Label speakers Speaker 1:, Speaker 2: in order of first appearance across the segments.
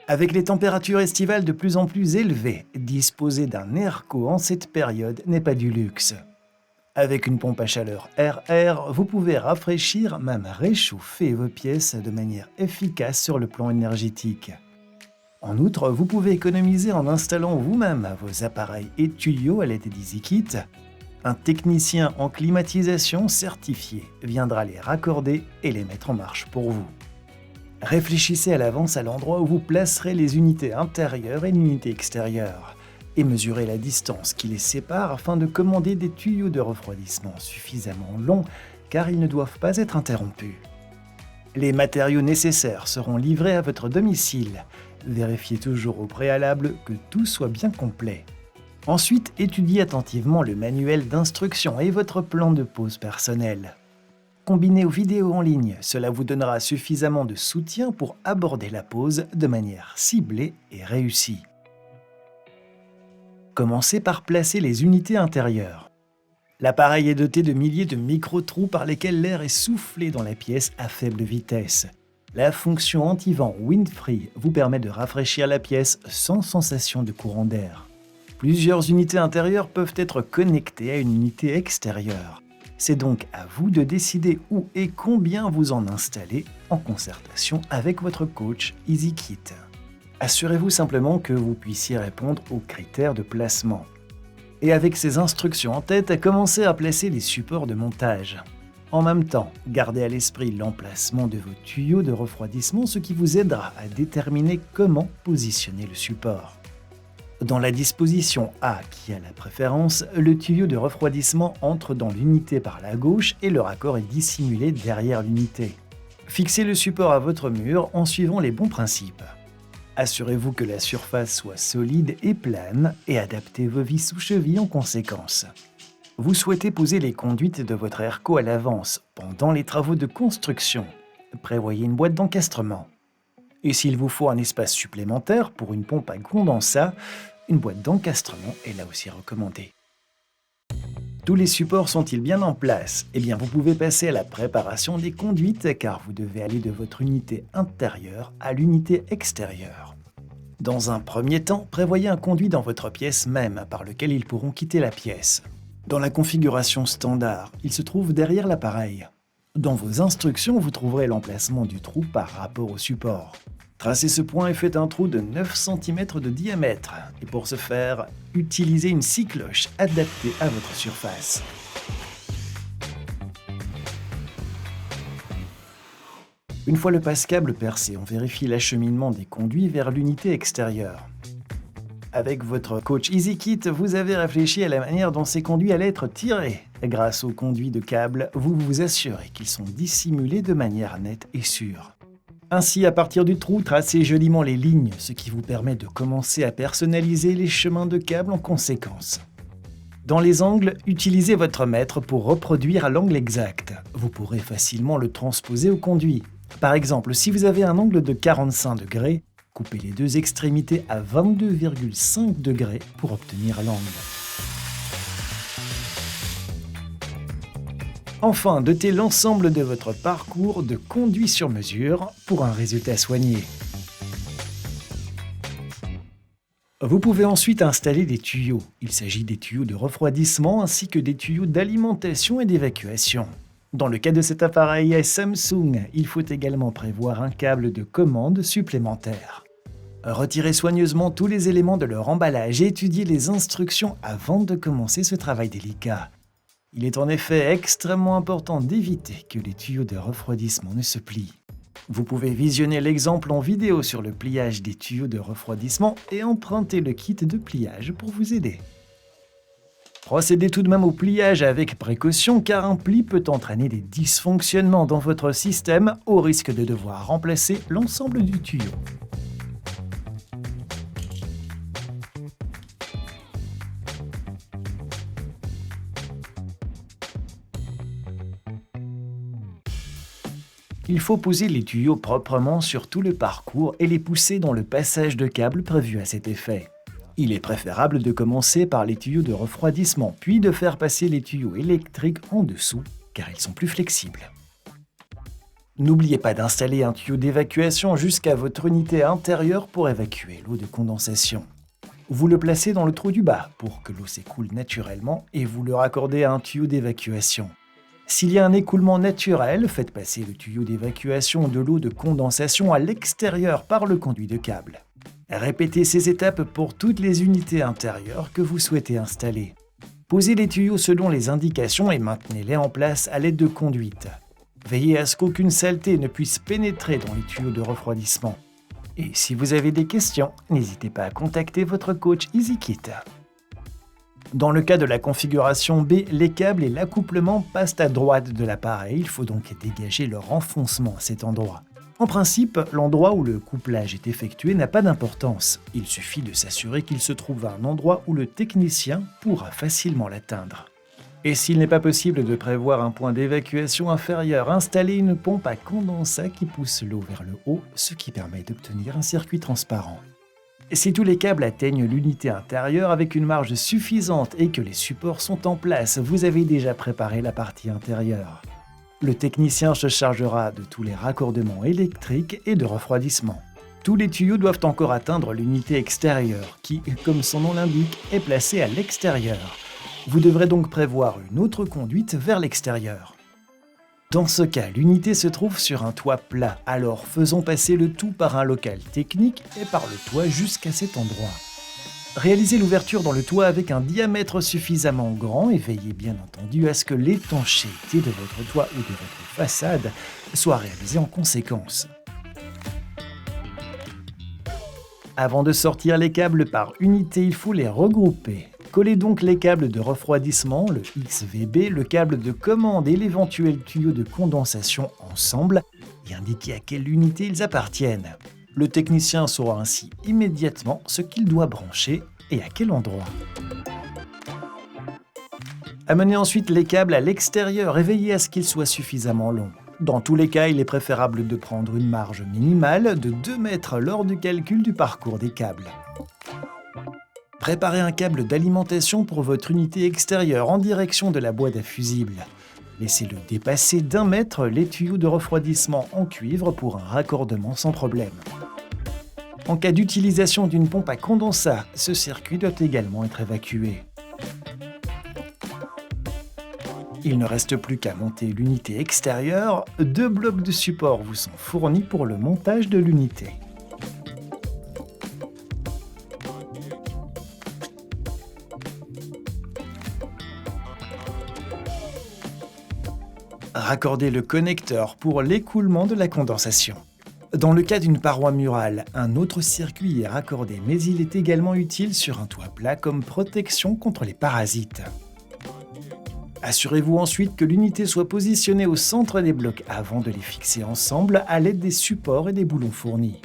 Speaker 1: Avec les températures estivales de plus en plus élevées, disposer d'un airco en cette période n'est pas du luxe. Avec une pompe à chaleur RR, vous pouvez rafraîchir, même réchauffer vos pièces de manière efficace sur le plan énergétique. En outre, vous pouvez économiser en installant vous-même vos appareils et tuyaux à l'aide d'EasyKit. Un technicien en climatisation certifié viendra les raccorder et les mettre en marche pour vous. Réfléchissez à l'avance à l'endroit où vous placerez les unités intérieures et l'unité extérieure et mesurez la distance qui les sépare afin de commander des tuyaux de refroidissement suffisamment longs car ils ne doivent pas être interrompus. Les matériaux nécessaires seront livrés à votre domicile. Vérifiez toujours au préalable que tout soit bien complet. Ensuite, étudiez attentivement le manuel d'instruction et votre plan de pause personnel. Combinez aux vidéos en ligne, cela vous donnera suffisamment de soutien pour aborder la pause de manière ciblée et réussie. Commencez par placer les unités intérieures. L'appareil est doté de milliers de micro-trous par lesquels l'air est soufflé dans la pièce à faible vitesse. La fonction anti-vent Windfree vous permet de rafraîchir la pièce sans sensation de courant d'air. Plusieurs unités intérieures peuvent être connectées à une unité extérieure. C'est donc à vous de décider où et combien vous en installez en concertation avec votre coach EasyKit. Assurez-vous simplement que vous puissiez répondre aux critères de placement. Et avec ces instructions en tête, commencez à placer les supports de montage. En même temps, gardez à l'esprit l'emplacement de vos tuyaux de refroidissement, ce qui vous aidera à déterminer comment positionner le support. Dans la disposition A qui a la préférence, le tuyau de refroidissement entre dans l'unité par la gauche et le raccord est dissimulé derrière l'unité. Fixez le support à votre mur en suivant les bons principes. Assurez-vous que la surface soit solide et plane et adaptez vos vis ou chevilles en conséquence. Vous souhaitez poser les conduites de votre airco à l'avance pendant les travaux de construction. Prévoyez une boîte d'encastrement. Et s'il vous faut un espace supplémentaire pour une pompe à condensat, une boîte d'encastrement est là aussi recommandée. Tous les supports sont-ils bien en place ? Eh bien, vous pouvez passer à la préparation des conduites car vous devez aller de votre unité intérieure à l'unité extérieure. Dans un premier temps, prévoyez un conduit dans votre pièce même par lequel ils pourront quitter la pièce. Dans la configuration standard, il se trouve derrière l'appareil. Dans vos instructions, vous trouverez l'emplacement du trou par rapport au support. Tracez ce point et faites un trou de 9 cm de diamètre. Et pour ce faire, utilisez une scie cloche adaptée à votre surface. Une fois le passe-câble percé, on vérifie l'acheminement des conduits vers l'unité extérieure. Avec votre coach EasyKit, vous avez réfléchi à la manière dont ces conduits allaient être tirés. Grâce aux conduits de câble, vous vous assurez qu'ils sont dissimulés de manière nette et sûre. Ainsi, à partir du trou, tracez joliment les lignes, ce qui vous permet de commencer à personnaliser les chemins de câble en conséquence. Dans les angles, utilisez votre mètre pour reproduire à l'angle exact. Vous pourrez facilement le transposer au conduit. Par exemple, si vous avez un angle de 45 degrés, coupez les deux extrémités à 22,5 degrés pour obtenir l'angle. Enfin, dotez l'ensemble de votre parcours de conduits sur mesure pour un résultat soigné. Vous pouvez ensuite installer des tuyaux. Il s'agit des tuyaux de refroidissement ainsi que des tuyaux d'alimentation et d'évacuation. Dans le cas de cet appareil Samsung, il faut également prévoir un câble de commande supplémentaire. Retirez soigneusement tous les éléments de leur emballage et étudiez les instructions avant de commencer ce travail délicat. Il est en effet extrêmement important d'éviter que les tuyaux de refroidissement ne se plient. Vous pouvez visionner l'exemple en vidéo sur le pliage des tuyaux de refroidissement et emprunter le kit de pliage pour vous aider. Procédez tout de même au pliage avec précaution car un pli peut entraîner des dysfonctionnements dans votre système au risque de devoir remplacer l'ensemble du tuyau. Il faut poser les tuyaux proprement sur tout le parcours et les pousser dans le passage de câble prévu à cet effet. Il est préférable de commencer par les tuyaux de refroidissement, puis de faire passer les tuyaux électriques en dessous, car ils sont plus flexibles. N'oubliez pas d'installer un tuyau d'évacuation jusqu'à votre unité intérieure pour évacuer l'eau de condensation. Vous le placez dans le trou du bas pour que l'eau s'écoule naturellement et vous le raccordez à un tuyau d'évacuation. S'il y a un écoulement naturel, faites passer le tuyau d'évacuation de l'eau de condensation à l'extérieur par le conduit de câble. Répétez ces étapes pour toutes les unités intérieures que vous souhaitez installer. Posez les tuyaux selon les indications et maintenez-les en place à l'aide de conduites. Veillez à ce qu'aucune saleté ne puisse pénétrer dans les tuyaux de refroidissement. Et si vous avez des questions, n'hésitez pas à contacter votre coach EasyKit. Dans le cas de la configuration B, les câbles et l'accouplement passent à droite de l'appareil, il faut donc dégager leur enfoncement à cet endroit. En principe, l'endroit où le couplage est effectué n'a pas d'importance. Il suffit de s'assurer qu'il se trouve à un endroit où le technicien pourra facilement l'atteindre. Et s'il n'est pas possible de prévoir un point d'évacuation inférieur, installez une pompe à condensat qui pousse l'eau vers le haut, ce qui permet d'obtenir un circuit transparent. Si tous les câbles atteignent l'unité intérieure avec une marge suffisante et que les supports sont en place, vous avez déjà préparé la partie intérieure. Le technicien se chargera de tous les raccordements électriques et de refroidissement. Tous les tuyaux doivent encore atteindre l'unité extérieure qui, comme son nom l'indique, est placée à l'extérieur. Vous devrez donc prévoir une autre conduite vers l'extérieur. Dans ce cas, l'unité se trouve sur un toit plat, alors faisons passer le tout par un local technique et par le toit jusqu'à cet endroit. Réalisez l'ouverture dans le toit avec un diamètre suffisamment grand et veillez bien entendu à ce que l'étanchéité de votre toit ou de votre façade soit réalisée en conséquence. Avant de sortir les câbles par unité, il faut les regrouper. Collez donc les câbles de refroidissement, le XVB, le câble de commande et l'éventuel tuyau de condensation ensemble et indiquez à quelle unité ils appartiennent. Le technicien saura ainsi immédiatement ce qu'il doit brancher et à quel endroit. Amenez ensuite les câbles à l'extérieur et veillez à ce qu'ils soient suffisamment longs. Dans tous les cas, il est préférable de prendre une marge minimale de 2 mètres lors du calcul du parcours des câbles. Préparez un câble d'alimentation pour votre unité extérieure en direction de la boîte à fusibles. Laissez-le dépasser d'1 mètre les tuyaux de refroidissement en cuivre pour un raccordement sans problème. En cas d'utilisation d'une pompe à condensat, ce circuit doit également être évacué. Il ne reste plus qu'à monter l'unité extérieure. 2 blocs de support vous sont fournis pour le montage de l'unité. Raccordez le connecteur pour l'écoulement de la condensation. Dans le cas d'une paroi murale, un autre circuit est raccordé, mais il est également utile sur un toit plat comme protection contre les parasites. Assurez-vous ensuite que l'unité soit positionnée au centre des blocs avant de les fixer ensemble à l'aide des supports et des boulons fournis.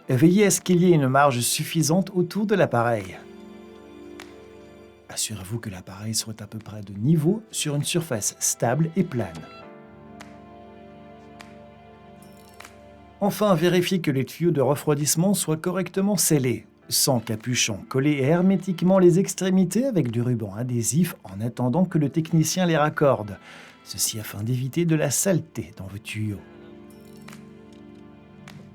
Speaker 1: Veillez à ce qu'il y ait une marge suffisante autour de l'appareil. Assurez-vous que l'appareil soit à peu près de niveau sur une surface stable et plane. Enfin, vérifiez que les tuyaux de refroidissement soient correctement scellés, sans capuchon. Collez hermétiquement les extrémités avec du ruban adhésif en attendant que le technicien les raccorde. Ceci afin d'éviter de la saleté dans vos tuyaux.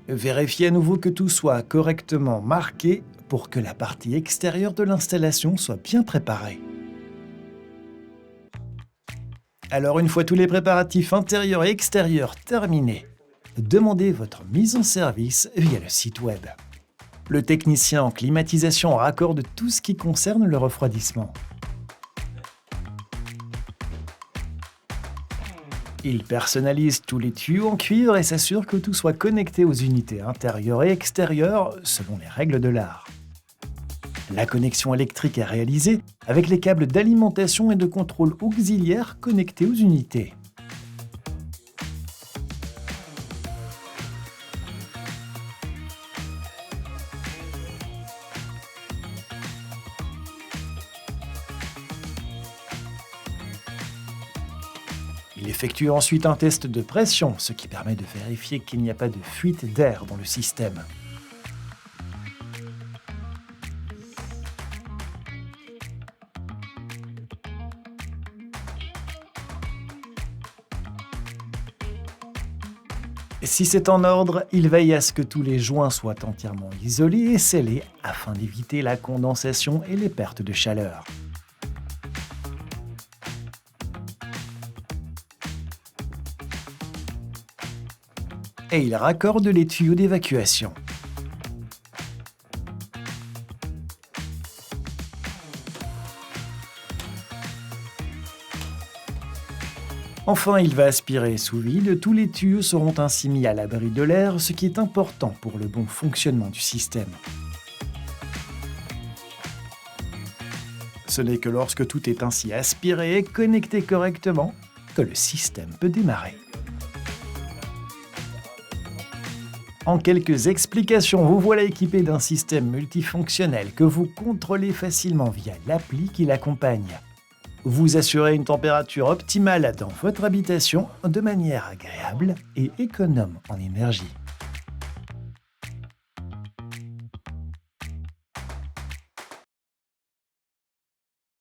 Speaker 1: Vérifiez à nouveau que tout soit correctement marqué pour que la partie extérieure de l'installation soit bien préparée. Alors une fois tous les préparatifs intérieurs et extérieurs terminés, demandez votre mise en service via le site web. Le technicien en climatisation raccorde tout ce qui concerne le refroidissement. Il personnalise tous les tuyaux en cuivre et s'assure que tout soit connecté aux unités intérieures et extérieures selon les règles de l'art. La connexion électrique est réalisée avec les câbles d'alimentation et de contrôle auxiliaires connectés aux unités. Il effectue ensuite un test de pression, ce qui permet de vérifier qu'il n'y a pas de fuite d'air dans le système. Si c'est en ordre, il veille à ce que tous les joints soient entièrement isolés et scellés afin d'éviter la condensation et les pertes de chaleur. Et il raccorde les tuyaux d'évacuation. Enfin, il va aspirer sous vide, tous les tuyaux seront ainsi mis à l'abri de l'air, ce qui est important pour le bon fonctionnement du système. Ce n'est que lorsque tout est ainsi aspiré et connecté correctement que le système peut démarrer. En quelques explications, vous voilà équipé d'un système multifonctionnel que vous contrôlez facilement via l'appli qui l'accompagne. Vous assurez une température optimale dans votre habitation de manière agréable et économe en énergie.